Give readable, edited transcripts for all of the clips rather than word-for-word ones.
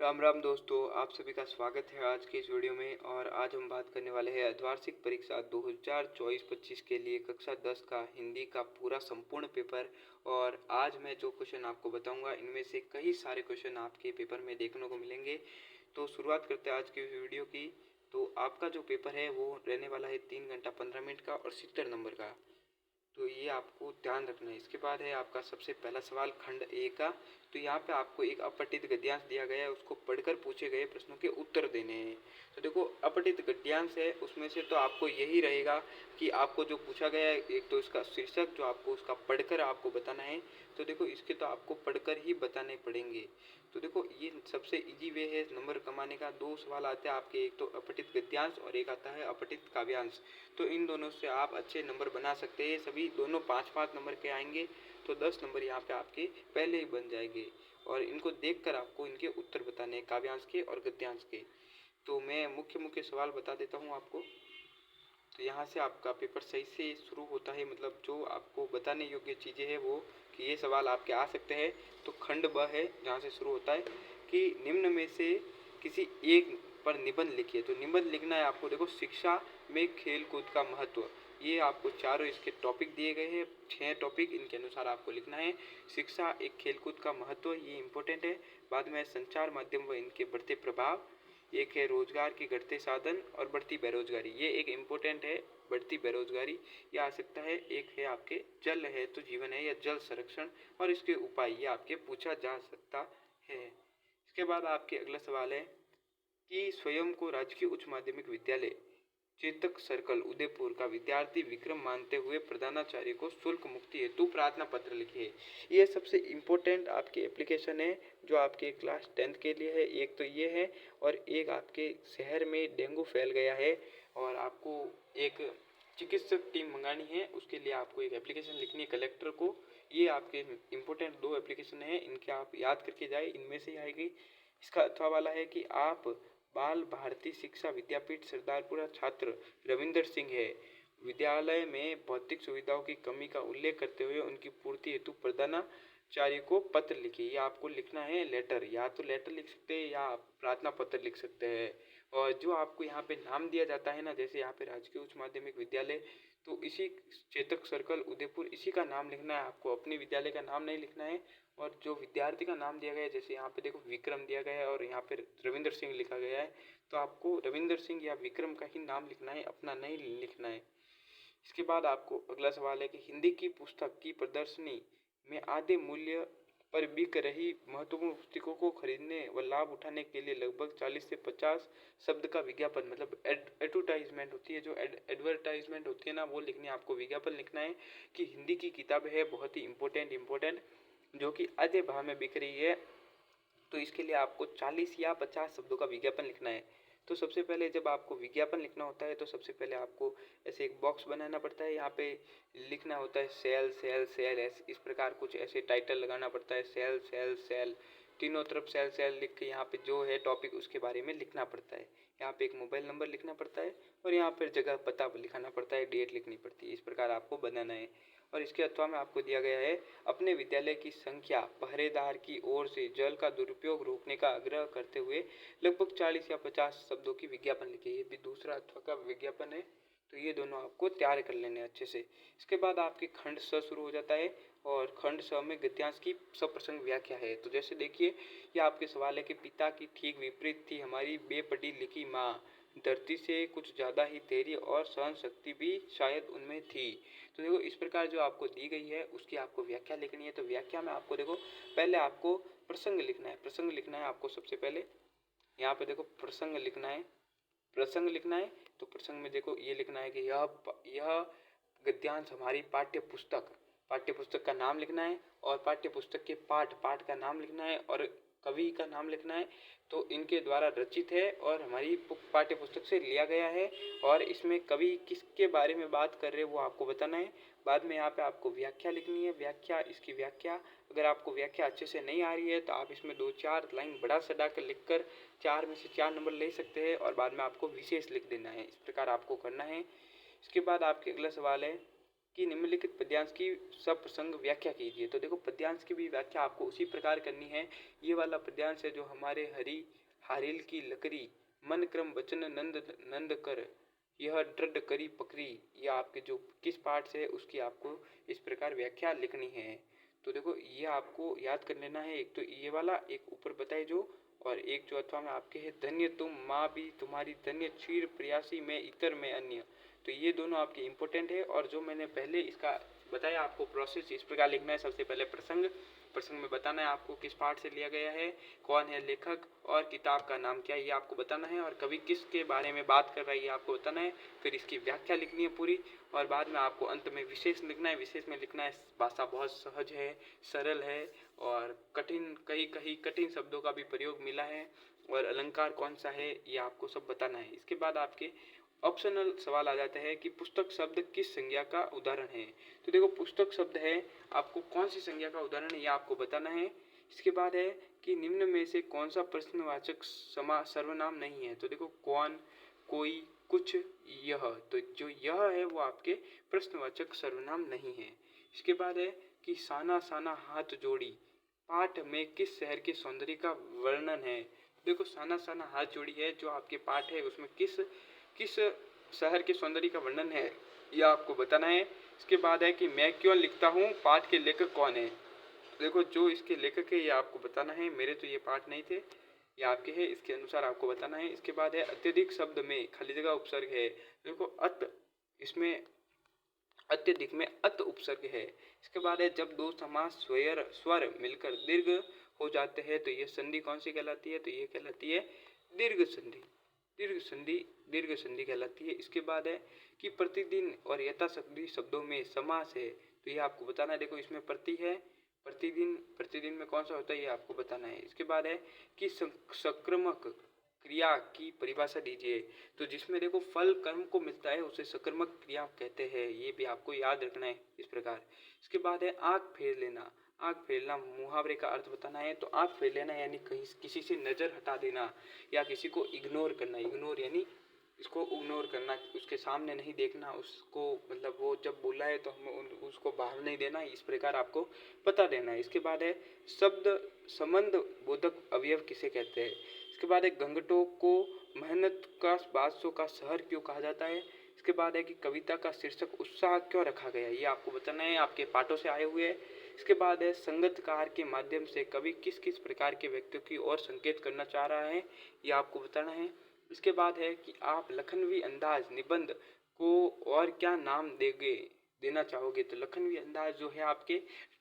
राम राम दोस्तों, आप सभी का स्वागत है आज की इस वीडियो में। और आज हम बात करने वाले हैं अर्धवार्षिक परीक्षा 2024-25 के लिए कक्षा 10 का हिंदी का पूरा संपूर्ण पेपर। और आज मैं जो क्वेश्चन आपको बताऊंगा इनमें से कई सारे क्वेश्चन आपके पेपर में देखने को मिलेंगे। तो शुरुआत करते हैं आज की वीडियो की। तो आपका जो पेपर है वो रहने वाला है 3 घंटा 15 मिनट का और 70 नंबर का। तो ये आपको ध्यान रखना है। इसके बाद है आपका सबसे पहला सवाल खंड ए का। तो यहाँ पे आपको एक अपठित गद्यांश दिया गया है, उसको पढ़कर पूछे गए प्रश्नों के उत्तर देने हैं। तो देखो, अपठित गद्यांश है उसमें से तो आपको यही रहेगा कि आपको जो पूछा गया है, एक तो इसका शीर्षक जो आपको उसका पढ़कर आपको बताना है। तो देखो, इसके तो आपको पढ़कर ही बताने पड़ेंगे। तो देखो, ये सबसे इजी वे है नंबर कमाने का। दो सवाल आते हैं आपके, एक तो अपठित गद्यांश और एक आता है अपठित काव्यांश। तो इन दोनों से आप अच्छे नंबर बना सकते हैं। सभी दोनों 5-5 नंबर के आएंगे, तो 10 नंबर यहाँ पे आपके पहले ही बन जाएंगे। और इनको देखकर आपको इनके उत्तर बताने हैं, काव्यांश के और गद्यांश के। तो मैं मुख्य मुख्य सवाल बता देता हूँ आपको। तो यहाँ से आपका पेपर सही से शुरू होता है, मतलब जो आपको बताने योग्य चीज़ें हैं वो, कि ये सवाल आपके आ सकते हैं। तो खंड ब है जहाँ से शुरू होता है कि निम्न में से किसी एक पर निबंध लिखिए। तो निबंध लिखना है आपको। देखो, शिक्षा में खेल कूद का महत्व, ये आपको चारों इसके टॉपिक दिए गए हैं, 6 टॉपिक, इनके अनुसार आपको लिखना है। शिक्षा एक खेलकूद का महत्व, ये इम्पोर्टेंट है। बाद में संचार माध्यम व इनके बढ़ते प्रभाव, एक है रोजगार के घटते साधन और बढ़ती बेरोजगारी, ये एक इम्पोर्टेंट है। बढ़ती बेरोजगारी ये आ सकता है। एक है आपके जल है तो जीवन है, या जल संरक्षण और इसके उपाय, ये आपके पूछा जा सकता है। इसके बाद आपके अगला सवाल है कि स्वयं को राजकीय उच्च माध्यमिक विद्यालय चेतक सर्कल उदयपुर का विद्यार्थी विक्रम मानते हुए प्रधानाचार्य को शुल्क मुक्ति हेतु प्रार्थना पत्र लिखिए। ये सबसे इम्पोर्टेंट आपकी एप्लीकेशन है जो आपके क्लास 10th के लिए है। एक तो ये है, और एक आपके शहर में डेंगू फैल गया है और आपको एक चिकित्सक टीम मंगानी है, उसके लिए आपको एक एप्लीकेशन लिखनी है कलेक्टर को। ये आपके इम्पोर्टेंट 2 एप्लीकेशन हैं, इनके आप याद करके जाए, इनमें से आएगी। इसका अथवा वाला है कि आप बाल भारती शिक्षा विद्यापीठ सरदारपुरा छात्र रविंदर सिंह है, विद्यालय में भौतिक सुविधाओं की कमी का उल्लेख करते हुए उनकी पूर्ति हेतु प्रधानाचार्य को पत्र लिखिए। ये आपको लिखना है लेटर, या तो लेटर लिख सकते हैं या आप प्रार्थना पत्र लिख सकते हैं। और जो आपको यहाँ पे नाम दिया जाता है ना, जैसे यहाँ पे राजकीय उच्च माध्यमिक विद्यालय, तो इसी चेतक सर्कल उदयपुर, इसी का नाम लिखना है आपको, अपने विद्यालय का नाम नहीं लिखना है। और जो विद्यार्थी का नाम दिया गया है, जैसे यहाँ पे देखो विक्रम दिया गया है और यहाँ पे रविंदर सिंह लिखा गया है, तो आपको रविंदर सिंह या विक्रम का ही नाम लिखना है, अपना नहीं लिखना है। इसके बाद आपको अगला सवाल है कि हिंदी की पुस्तक की प्रदर्शनी में आधे मूल्य पर बिक रही महत्वपूर्ण पुस्तकों को खरीदने व लाभ उठाने के लिए लगभग 40 से 50 शब्द का विज्ञापन, मतलब एडवर्टाइजमेंट होती है, जो एडवर्टाइजमेंट होती है ना, वो लिखनी है आपको। विज्ञापन लिखना है कि हिंदी की किताब है बहुत ही इम्पोर्टेंट जो कि आधे भाव में बिक रही है। तो इसके लिए आपको 40 या 50 शब्दों का विज्ञापन लिखना है। तो सबसे पहले जब आपको विज्ञापन लिखना होता है तो सबसे पहले आपको ऐसे एक बॉक्स बनाना पड़ता है, यहाँ पे लिखना होता है सेल सेल सेल, इस प्रकार कुछ ऐसे टाइटल लगाना पड़ता है, सेल सेल सेल, तीनों तरफ सेल सेल लिख के यहाँ पे जो है टॉपिक उसके बारे में लिखना पड़ता है। यहाँ पे एक मोबाइल नंबर लिखना पड़ता है और यहाँ पर जगह पता लिखाना पड़ता है, डेट लिखनी पड़ती है। इस प्रकार आपको बनाना है। और इसके अथवा में आपको दिया गया है अपने विद्यालय की संख्या पहरेदार की ओर से जल का दुरुपयोग रोकने का आग्रह करते हुए लगभग 40 या 50 शब्दों की विज्ञापन लिखी। ये भी दूसरा अथवा का विज्ञापन है। तो ये दोनों आपको तैयार कर लेने अच्छे से। इसके बाद आपके खंड स शुरू हो जाता है और खंड स में गद्यांश की सप्रसंग व्याख्या है। तो जैसे देखिए, ये आपके सवाल है कि पिता की ठीक विपरीत थी हमारी बेपढ़ी लिखी माँ, धरती से कुछ ज़्यादा ही धैर्य और सहन शक्ति भी शायद उनमें थी। तो देखो, इस प्रकार जो आपको दी गई है उसकी आपको व्याख्या लिखनी है। तो व्याख्या में आपको देखो, पहले आपको प्रसंग लिखना है। प्रसंग लिखना है आपको सबसे पहले, यहाँ पे देखो प्रसंग लिखना है। प्रसंग लिखना है तो प्रसंग में देखो ये लिखना है कि यह गद्यांश हमारी पाठ्य पुस्तक का नाम लिखना है, और पाठ्य पुस्तक के पाठ का नाम लिखना है, और कवि का नाम लिखना है। तो इनके द्वारा रचित है और हमारी पाठ्य पुस्तक से लिया गया है, और इसमें कवि किसके बारे में बात कर रहे हैं वो आपको बताना है। बाद में यहाँ पे आपको व्याख्या लिखनी है। व्याख्या, इसकी व्याख्या, अगर आपको व्याख्या अच्छे से नहीं आ रही है तो आप इसमें 2-4 लाइन बढ़ा चढ़ा कर लिखकर 4 में से 4 नंबर ले सकते हैं, और बाद में आपको विशेष लिख देना है। इस प्रकार आपको करना है। इसके बाद आपके अगला सवाल है कि निम्नलिखित पद्यांश की सप्रसंग व्याख्या कीजिए। तो देखो पद्यांश की भी व्याख्या आपको उसी प्रकार करनी है। ये वाला पद्यांश है जो हमारे हरि हारिल की लकड़ी मन क्रम वचन नंद नंद कर यह दृढ़ करी पकड़ी, यह आपके जो किस पाठ से है उसकी आपको इस प्रकार व्याख्या लिखनी है। तो देखो ये आपको याद कर लेना है। एक तो ये वाला, एक ऊपर बताए जो, और एक जो अथवा में आपके है धन्य तुम माँ भी तुम्हारी धन्य क्षीर प्रयासी में इतर में अन्य। तो ये दोनों आपके इम्पोर्टेंट है। और जो मैंने पहले इसका बताया आपको प्रोसेस इस प्रकार लिखना है। सबसे पहले प्रसंग में बताना है आपको किस पाठ से लिया गया है, कौन है लेखक और किताब का नाम क्या है ये आपको बताना है, और कवि किसके बारे में बात कर रहा है ये आपको बताना है। फिर इसकी व्याख्या लिखनी है पूरी, और बाद में आपको अंत में विशेष लिखना है। विशेष में लिखना है भाषा बहुत सहज है, सरल है, और कहीं कठिन शब्दों का भी प्रयोग मिला है, और अलंकार कौन सा है ये आपको सब बताना है। इसके बाद आपके ऑप्शनल सवाल आ जाता है कि पुस्तक शब्द किस संज्ञा का उदाहरण है। तो देखो पुस्तक शब्द है, आपको कौन सी संज्ञा का उदाहरण है ये आपको बताना है। इसके बाद है कि निम्न में से कौन सा प्रश्नवाचक सर्वनाम नहीं है। तो देखो कौन, कोई, कुछ, यह। तो जो यह है वो आपके प्रश्नवाचक सर्वनाम नहीं है। इसके बाद है कि साना साना हाथ जोड़ी पाठ में किस शहर के सौंदर्य का वर्णन है। देखो साना साना हाथ जोड़ी है जो आपके पाठ है उसमें किस किस शहर के सौंदर्य का वर्णन है यह आपको बताना है। इसके बाद है कि मैं क्यों लिखता हूँ पाठ के लेखक कौन है। देखो जो इसके लेखक है ये आपको बताना है। मेरे तो ये पाठ नहीं थे, ये आपके हैं, इसके अनुसार आपको बताना है। इसके बाद है अत्यधिक शब्द में खाली जगह उपसर्ग है। देखो अत, इसमें अत्यधिक में अत उपसर्ग है। इसके बाद है जब दो समास स्वर मिलकर दीर्घ हो जाते हैं तो ये संधि कौन सी कहलाती है। तो ये कहलाती है दीर्घ संधि। दीर्घ संधि कहलाती है। इसके बाद है कि प्रतिदिन और यथाशक्ति शब्दों में समास है। तो ये आपको बताना है। देखो इसमें प्रति है, प्रतिदिन में कौन सा होता है ये आपको बताना है। इसके बाद है कि सक्रामक क्रिया की परिभाषा दीजिए। तो जिसमें देखो फल कर्म को मिलता है उसे सक्रामक क्रिया कहते हैं, ये भी आपको याद रखना है इस प्रकार। इसके बाद है आंख फेर लेना। आंख फेरना मुहावरे का अर्थ बताना है। तो आंख फेर लेना यानी कहीं किसी से नजर हटा देना या किसी को इग्नोर करना। इग्नोर यानी इसको इग्नोर करना, उसके सामने नहीं देखना उसको, मतलब वो जब बोला है तो हमें उसको बाहर नहीं देना, इस प्रकार आपको पता देना है। इसके बाद है शब्द संबंध बोधक अवयव किसे कहते हैं। इसके बाद है घंघटों को मेहनत का बादशाह का शहर क्यों कहा जाता है। इसके बाद है कि कविता का शीर्षक उत्साह क्यों रखा गया, ये आपको बताना है, आपके पाठों से आए हुए हैं। इसके बाद है संगतकार के माध्यम से कवि किस किस प्रकार के व्यक्तियों की ओर संकेत करना चाह रहा है, ये आपको बताना है। इसके बाद है कि आप लखनवी अंदाज निबंध को और क्या नाम देना चाहोगे। तो लखनवी अंदाज जो है आपके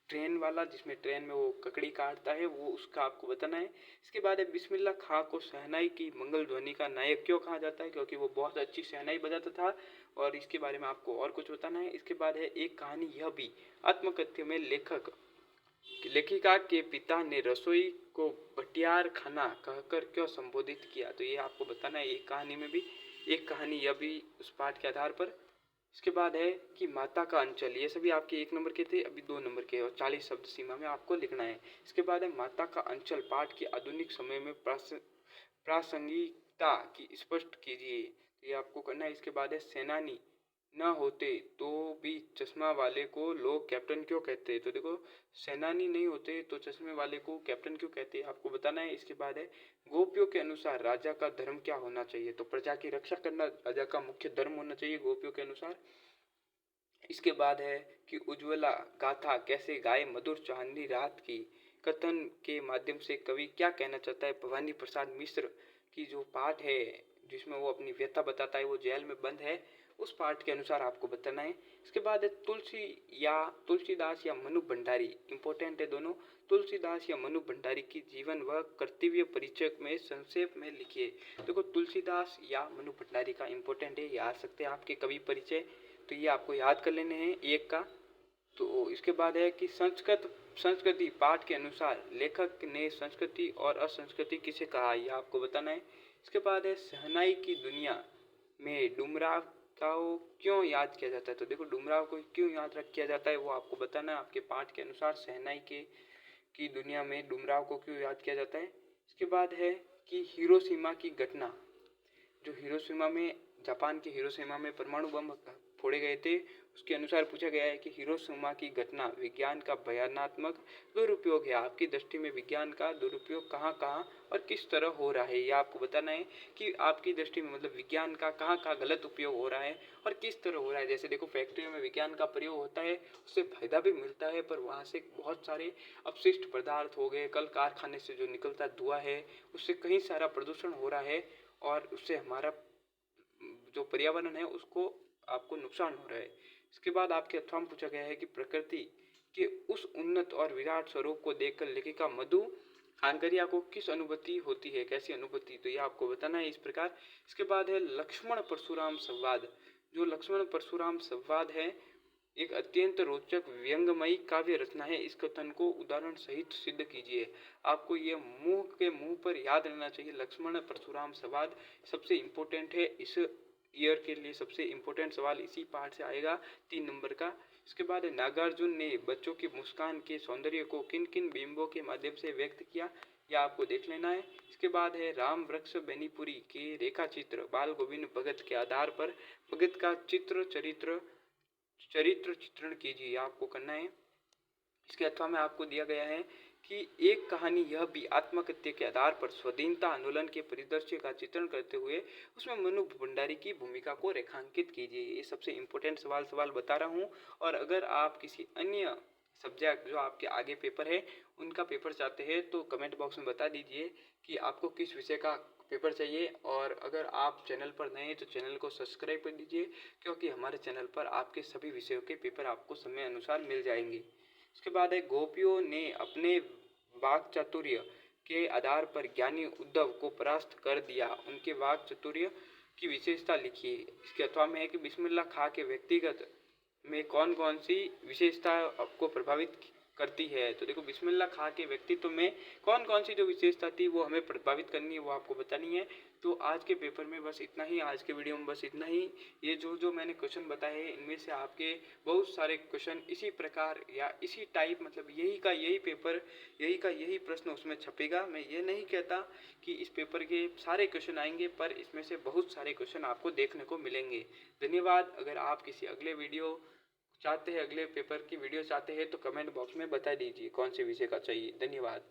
ट्रेन वाला, जिसमें ट्रेन में वो ककड़ी काटता है, वो उसका आपको बताना है। इसके बाद है बिस्मिल्लाह खां को शहनाई की मंगल ध्वनि का नायक क्यों कहा जाता है, क्योंकि वो बहुत अच्छी शहनाई बजाता था, और इसके बारे में आपको और कुछ बताना है। इसके बाद है एक कहानी यह भी आत्मकथ्य में लेखिका के पिता ने रसोई को भटियार खाना कहकर क्यों संबोधित किया। तो ये आपको बताना है एक कहानी में भी, एक कहानी यह भी उस पाठ के आधार पर। इसके बाद है कि माता का अंचल, ये सभी आपके 1 नंबर के थे, अभी 2 नंबर के, और 40 शब्द सीमा में आपको लिखना है। इसके बाद है माता का अंचल पाठ की आधुनिक समय में प्रासंगिकता की स्पष्ट कीजिए, ये आपको करना है। इसके बाद है सेनानी न होते तो भी चश्मा वाले को लोग कैप्टन क्यों कहते हैं। तो देखो सेनानी नहीं होते तो चश्मे वाले को कैप्टन क्यों कहते हैं, आपको बताना है। इसके बाद है गोपियों के अनुसार राजा का धर्म क्या होना चाहिए। तो प्रजा की रक्षा करना राजा का मुख्य धर्म होना चाहिए गोपियों के अनुसार। इसके बाद है कि उज्ज्वला गाथा कैसे गाए मधुर चांदनी रात की कथन के माध्यम से कवि क्या कहना चाहता है। भवानी प्रसाद मिश्र की जो पाठ है जिसमें वो अपनी व्यथा बताता है, वो जेल में बंद है, उस पाठ के अनुसार आपको बताना है। इसके बाद है तुलसीदास या मनु भंडारी, इंपॉर्टेंट है दोनों। तुलसीदास या मनु भंडारी की जीवन व कर्तव्य परिचय में संक्षेप में लिखिए। देखो तुलसीदास या मनु भंडारी का इंपॉर्टेंट है, ये आ सकते हैं आपके कवि परिचय, तो ये आपको याद कर लेने हैं एक का। तो इसके बाद है कि संस्कृति पाठ के अनुसार लेखक ने संस्कृति और असंस्कृति किसे कहा, यह आपको बताना है। इसके बाद है शहनाई की दुनिया में डुमराव को क्यों याद किया जाता है। तो देखो डुमराव को क्यों याद किया जाता है वो आपको बताना है आपके पाठ के अनुसार। शहनाई की दुनिया में डुमराव को क्यों याद किया जाता है। इसके बाद है कि हिरोशिमा की घटना, जो हिरोशिमा में, जापान के हिरोशिमा में परमाणु बम फोड़े गए थे, उसके अनुसार पूछा गया है कि हिरोशिमा की घटना विज्ञान का भयानक दुरुपयोग है। आपकी दृष्टि में विज्ञान का दुरुपयोग कहाँ कहाँ और किस तरह हो रहा है, ये आपको बताना है कि आपकी दृष्टि में मतलब विज्ञान का कहाँ कहाँ गलत उपयोग हो रहा है और किस तरह हो रहा है। जैसे देखो, फैक्ट्रियों में विज्ञान का प्रयोग होता है, उससे फायदा भी मिलता है, पर वहाँ से बहुत सारे अपशिष्ट पदार्थ हो गए, कल कारखाने से जो निकलता धुआं है उससे कहीं सारा प्रदूषण हो रहा है और उससे हमारा जो पर्यावरण है उसको आपको नुकसान हो रहा है। इसके बाद आपके अथवा में पूछा गया है कि प्रकृति के उस उन्नत और विराट स्वरूप को देखकर लेखिका मधु हांगरिया को किस अनुभूति होती है, कैसी अनुभूति, तो यह आपको बताना है इस प्रकार। इसके बाद है लक्ष्मण परशुराम संवाद। जो लक्ष्मण परशुराम संवाद है एक अत्यंत रोचक व्यंग्यमयी काव्य रचना है। इस कथन को उदाहरण सहित सिद्ध कीजिए। आपको ये मुंह के मुंह पर याद रहना चाहिए। लक्ष्मण परशुराम संवाद सबसे इम्पोर्टेंट है, इस ईयर के लिए सबसे इम्पोर्टेंट सवाल इसी पार्ट से आएगा, 3 नंबर का। इसके बाद नागार्जुन ने बच्चों की मुस्कान के सौंदर्य को किन किन बिंबों के माध्यम से व्यक्त किया, यह आपको देख लेना है। इसके बाद है राम वृक्ष बेनीपुरी के रेखा चित्र बाल गोविंद भगत के आधार पर भगत का चरित्र चित्रण कीजिए, आपको करना है। इसके अथवा में आपको दिया गया है कि एक कहानी यह भी आत्महत्या के आधार पर स्वाधीनता आंदोलन के परिदृश्य का चित्रण करते हुए उसमें मनु भंडारी की भूमिका को रेखांकित कीजिए। ये सबसे इम्पोर्टेंट सवाल बता रहा हूँ। और अगर आप किसी अन्य सब्जेक्ट जो आपके आगे पेपर है उनका पेपर चाहते हैं तो कमेंट बॉक्स में बता दीजिए कि आपको किस विषय का पेपर चाहिए। और अगर आप चैनल पर नए हैं तो चैनल को सब्सक्राइब कर दीजिए, क्योंकि हमारे चैनल पर आपके सभी विषयों के पेपर आपको समय अनुसार मिल जाएंगे। इसके बाद है गोपियों ने अपने वाक चातुर्य के आधार पर ज्ञानी उद्धव को परास्त कर दिया, उनके वाक चातुर्य की विशेषता लिखिए। इसके अथवा में है कि बिस्मिल्लाह खां के व्यक्तिगत में कौन कौन सी विशेषता आपको प्रभावित करती है। तो देखो, बिस्मिल्लाह खां के व्यक्तित्व में कौन कौन सी जो विशेषता थी वो हमें प्रभावित करनी है, वो आपको बतानी है। तो आज के पेपर में बस इतना ही, आज के वीडियो में बस इतना ही। ये जो मैंने क्वेश्चन बताए हैं इनमें से आपके बहुत सारे क्वेश्चन इसी प्रकार या इसी टाइप, मतलब यही का यही पेपर, यही का यही प्रश्न उसमें छपेगा। मैं ये नहीं कहता कि इस पेपर के सारे क्वेश्चन आएंगे, पर इसमें से बहुत सारे क्वेश्चन आपको देखने को मिलेंगे। धन्यवाद। अगर आप किसी अगले वीडियो चाहते हैं, अगले पेपर की वीडियो चाहते हैं तो कमेंट बॉक्स में बता दीजिए कौन से विषय का चाहिए। धन्यवाद।